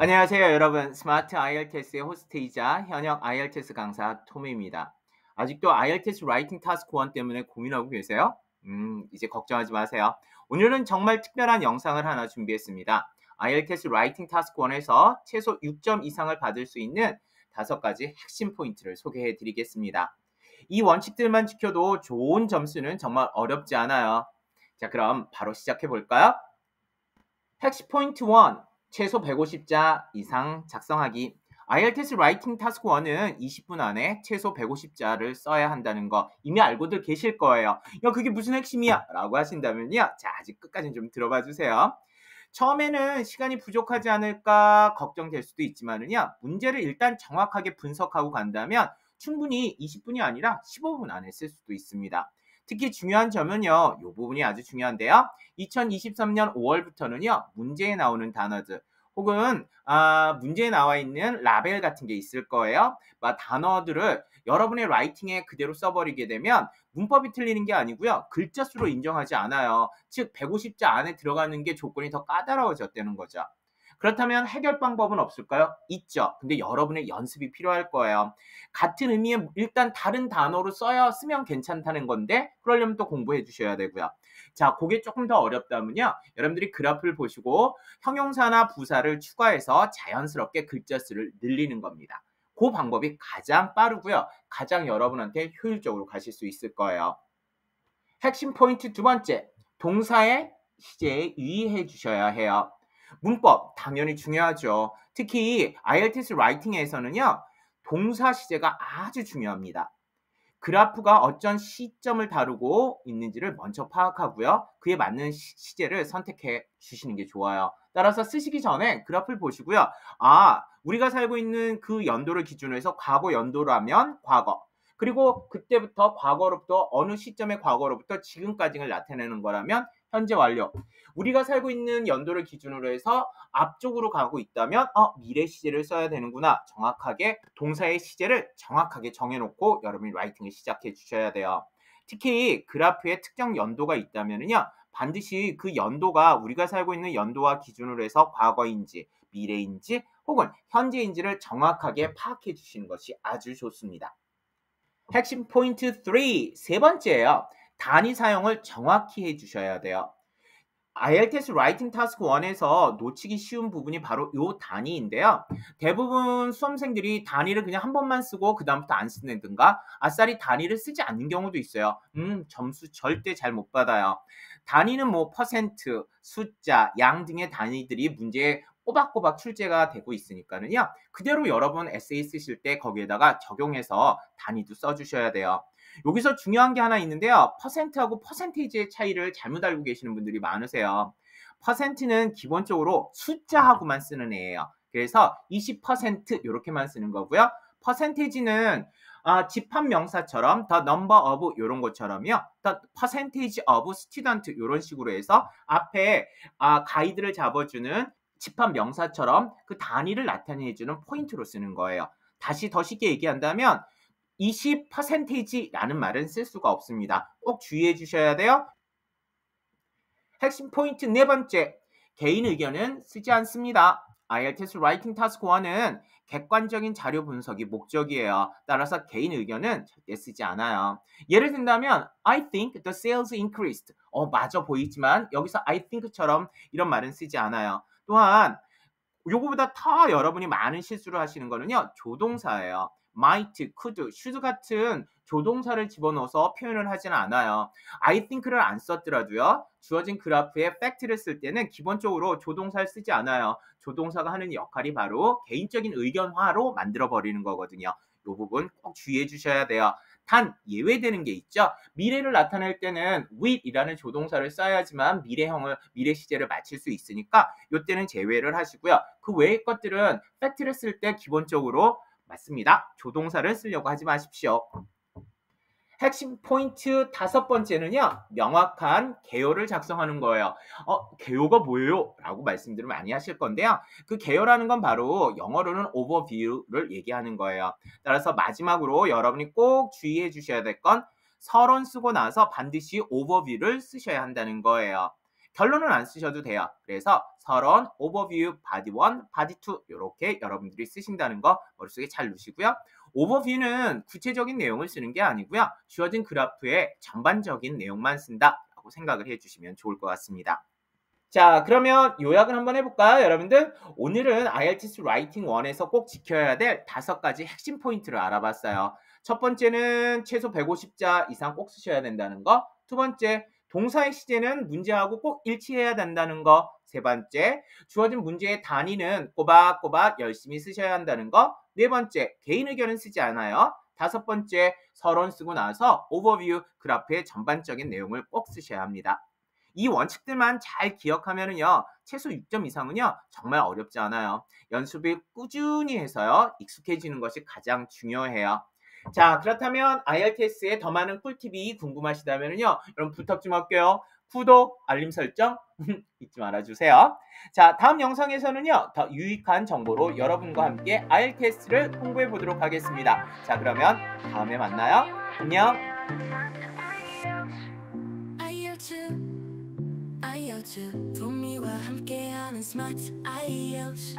안녕하세요, 여러분. 스마트 IELTS의 호스트이자 현역 IELTS 강사 톰입니다. 아직도 IELTS 라이팅 타스크 1 때문에 고민하고 계세요? 이제 걱정하지 마세요. 오늘은 정말 특별한 영상을 하나 준비했습니다. IELTS 라이팅 타스크 1에서 최소 6점 이상을 받을 수 있는 5가지 핵심 포인트를 소개해 드리겠습니다. 이 원칙들만 지켜도 좋은 점수는 정말 어렵지 않아요. 자, 그럼 바로 시작해 볼까요? 핵심 포인트 1. 최소 150자 이상 작성하기. IELTS 라이팅 타스크 1은 20분 안에 최소 150자를 써야 한다는 거 이미 알고들 계실 거예요. 야, 그게 무슨 핵심이야? 라고 하신다면요. 자, 아직 끝까지 좀 들어봐 주세요. 처음에는 시간이 부족하지 않을까 걱정될 수도 있지만은요. 문제를 일단 정확하게 분석하고 간다면 충분히 20분이 아니라 15분 안에 쓸 수도 있습니다. 특히 중요한 점은요. 이 부분이 아주 중요한데요. 2023년 5월부터는요. 문제에 나오는 단어들 혹은 문제에 나와 있는 라벨 같은 게 있을 거예요. 단어들을 여러분의 라이팅에 그대로 써버리게 되면 문법이 틀리는 게 아니고요. 글자 수로 인정하지 않아요. 즉 150자 안에 들어가는 게 조건이 더 까다로워졌다는 거죠. 그렇다면 해결 방법은 없을까요? 있죠. 근데 여러분의 연습이 필요할 거예요. 같은 의미의 일단 다른 단어로 쓰면 괜찮다는 건데 그러려면 또 공부해 주셔야 되고요. 자, 그게 조금 더 어렵다면요. 여러분들이 그래프를 보시고 형용사나 부사를 추가해서 자연스럽게 글자 수를 늘리는 겁니다. 그 방법이 가장 빠르고요. 가장 여러분한테 효율적으로 가실 수 있을 거예요. 핵심 포인트 2번째, 동사의 시제에 유의해 주셔야 해요. 문법 당연히 중요하죠. 특히 IELTS 라이팅에서는요. 동사 시제가 아주 중요합니다. 그래프가 어떤 시점을 다루고 있는지를 먼저 파악하고요. 그에 맞는 시제를 선택해 주시는 게 좋아요. 따라서 쓰시기 전에 그래프를 보시고요. 우리가 살고 있는 그 연도를 기준으로 해서 과거 연도라면 과거. 그리고 그때부터 과거로부터 어느 시점의 과거로부터 지금까지를 나타내는 거라면 현재 완료. 우리가 살고 있는 연도를 기준으로 해서 앞쪽으로 가고 있다면 미래 시제를 써야 되는구나. 정확하게 동사의 시제를 정확하게 정해놓고 여러분이 라이팅을 시작해 주셔야 돼요. 특히 그래프에 특정 연도가 있다면요. 반드시 그 연도가 우리가 살고 있는 연도와 기준으로 해서 과거인지 미래인지 혹은 현재인지를 정확하게 파악해 주시는 것이 아주 좋습니다. 핵심 포인트 3, 세 번째예요. 단위 사용을 정확히 해주셔야 돼요. IELTS 라이팅 타스크 1에서 놓치기 쉬운 부분이 바로 이 단위인데요. 대부분 수험생들이 단위를 그냥 한 번만 쓰고 그 다음부터 안 쓰는든가 아싸리 단위를 쓰지 않는 경우도 있어요. 점수 절대 잘 못 받아요. 단위는 뭐 퍼센트, 숫자, 양 등의 단위들이 문제에 꼬박꼬박 출제가 되고 있으니까는요. 그대로 여러분 에세이 쓰실 때 거기에다가 적용해서 단위도 써주셔야 돼요. 여기서 중요한 게 하나 있는데요. 퍼센트하고 퍼센테이지의 차이를 잘못 알고 계시는 분들이 많으세요. 퍼센트는 기본적으로 숫자하고만 쓰는 애예요. 그래서 20% 이렇게만 쓰는 거고요. 퍼센테이지는 집합 명사처럼 the number of 이런 것처럼요. the percentage of student 이런 식으로 해서 앞에 가이드를 잡아주는 집합 명사처럼 그 단위를 나타내주는 포인트로 쓰는 거예요. 다시 더 쉽게 얘기한다면 20%라는 말은 쓸 수가 없습니다. 꼭 주의해 주셔야 돼요. 핵심 포인트 네 번째, 개인 의견은 쓰지 않습니다. IELTS 라이팅 타스크 1은 객관적인 자료 분석이 목적이에요. 따라서 개인 의견은 절대 쓰지 않아요. 예를 든다면 I think the sales increased. 맞아 보이지만 여기서 I think처럼 이런 말은 쓰지 않아요. 또한 요거보다 더 여러분이 많은 실수를 하시는 거는요. 조동사예요. might, could, should 같은 조동사를 집어넣어서 표현을 하지는 않아요. I think를 안 썼더라도요. 주어진 그래프에 fact를 쓸 때는 기본적으로 조동사를 쓰지 않아요. 조동사가 하는 역할이 바로 개인적인 의견화로 만들어버리는 거거든요. 이 부분 꼭 주의해 주셔야 돼요. 단 예외되는 게 있죠. 미래를 나타낼 때는 will이라는 조동사를 써야지만 미래 시제를 맞출 수 있으니까 이때는 제외를 하시고요. 그 외의 것들은 fact를 쓸 때 기본적으로 맞습니다. 조동사를 쓰려고 하지 마십시오. 핵심 포인트 5번째는요. 명확한 개요를 작성하는 거예요. 개요가 뭐예요? 라고 말씀들을 많이 하실 건데요. 그 개요라는 건 바로 영어로는 overview를 얘기하는 거예요. 따라서 마지막으로 여러분이 꼭 주의해 주셔야 될 건 서론 쓰고 나서 반드시 overview를 쓰셔야 한다는 거예요. 결론은 안 쓰셔도 돼요. 그래서 서론, 오버뷰, 바디 1, 바디 2 이렇게 여러분들이 쓰신다는 거 머릿속에 잘 넣으시고요. 오버뷰는 구체적인 내용을 쓰는 게 아니고요. 주어진 그래프의 전반적인 내용만 쓴다라고 생각을 해주시면 좋을 것 같습니다. 자, 그러면 요약을 한번 해볼까요, 여러분들? 오늘은 IELTS 라이팅 1에서 꼭 지켜야 될 5가지 핵심 포인트를 알아봤어요. 첫 번째는 최소 150자 이상 꼭 쓰셔야 된다는 거. 두 번째, 동사의 시제는 문제하고 꼭 일치해야 된다는 거. 세 번째, 주어진 문제의 단위는 꼬박꼬박 열심히 쓰셔야 한다는 거. 네 번째, 개인 의견은 쓰지 않아요. 다섯 번째, 서론 쓰고 나서 오버뷰 그래프의 전반적인 내용을 꼭 쓰셔야 합니다. 이 원칙들만 잘 기억하면은요, 최소 6점 이상은요, 정말 어렵지 않아요. 연습을 꾸준히 해서요, 익숙해지는 것이 가장 중요해요. 자, 그렇다면 IELTS에 더 많은 꿀팁이 궁금하시다면요, 여러분 부탁 좀 할게요. 구독, 알림 설정 잊지 말아주세요. 자, 다음 영상에서는요, 더 유익한 정보로 여러분과 함께 IELTS를 공부해 보도록 하겠습니다. 자, 그러면 다음에 만나요. 안녕. IELTS, 동미와 함께하는 Smart IELTS